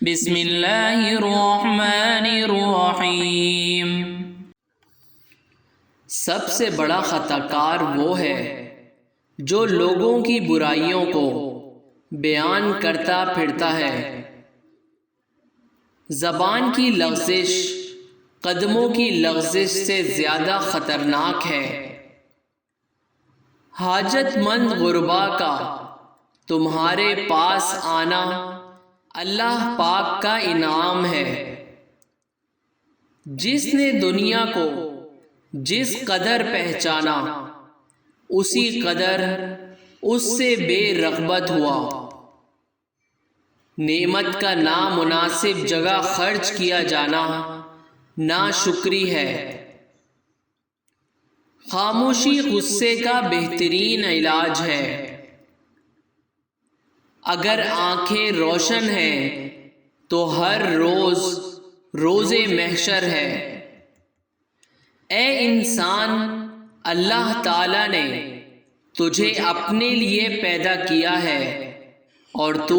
بسم اللہ الرحمن الرحیم۔ سب سے بڑا خطا کار وہ ہے جو لوگوں کی برائیوں کو بیان کرتا پھرتا ہے۔ زبان کی لغزش قدموں کی لغزش سے زیادہ خطرناک ہے۔ حاجت مند غربا کا تمہارے پاس آنا اللہ پاک کا انعام ہے۔ جس نے دنیا کو جس قدر پہچانا اسی قدر اس سے بے رغبت ہوا۔ نعمت کا نامناسب جگہ خرچ کیا جانا ناشکری ہے۔ خاموشی غصے کا بہترین علاج ہے۔ اگر آنکھیں روشن ہیں تو ہر روز روز محشر ہے۔ اے انسان، اللہ تعالیٰ نے تجھے اپنے لیے پیدا کیا ہے اور تو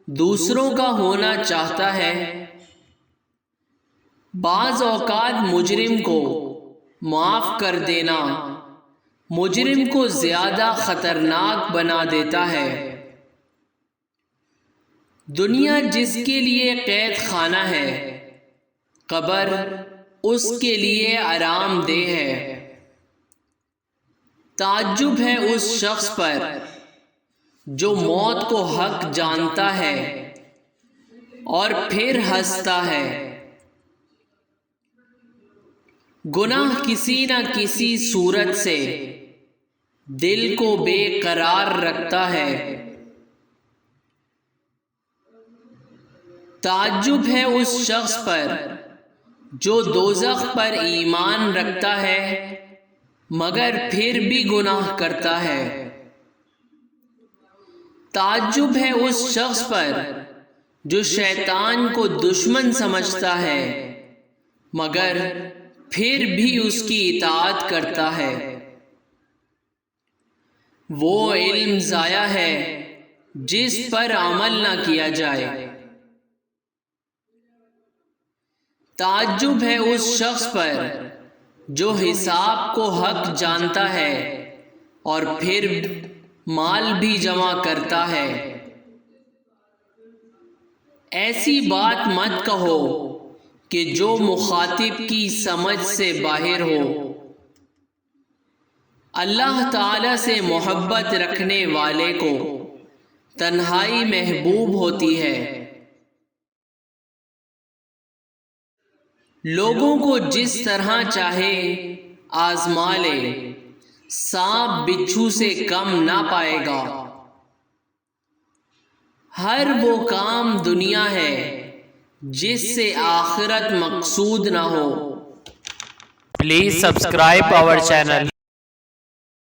دوسروں کا ہونا چاہتا ہے۔ بعض اوقات مجرم کو معاف کر دینا مجرم کو زیادہ خطرناک بنا دیتا ہے۔ دنیا جس کے لیے قید خانہ ہے، قبر اس کے لیے آرام دہ ہے۔ تعجب ہے اس شخص پر جو موت کو حق جانتا ہے اور پھر ہنستا ہے۔ گناہ کسی نہ کسی صورت سے دل کو بے قرار رکھتا ہے۔ تعجب ہے اس شخص پر جو دوزخ پر ایمان رکھتا ہے مگر پھر بھی گناہ کرتا ہے۔ تعجب ہے اس شخص پر جو شیطان کو دشمن سمجھتا ہے مگر پھر بھی اس کی اطاعت کرتا ہے۔ وہ علم ضائع ہے جس پر عمل نہ کیا جائے۔ تعجب ہے اس شخص پر جو حساب کو حق جانتا ہے اور پھر مال بھی جمع کرتا ہے۔ ایسی بات مت کہو کہ جو مخاطب کی سمجھ سے باہر ہو۔ اللہ تعالی سے محبت رکھنے والے کو تنہائی محبوب ہوتی ہے۔ لوگوں کو جس طرح چاہے آزما لے، سانپ بچھو سے کم نہ پائے گا۔ ہر وہ کام دنیا ہے جس سے آخرت مقصود نہ ہو۔ Please subscribe our channel.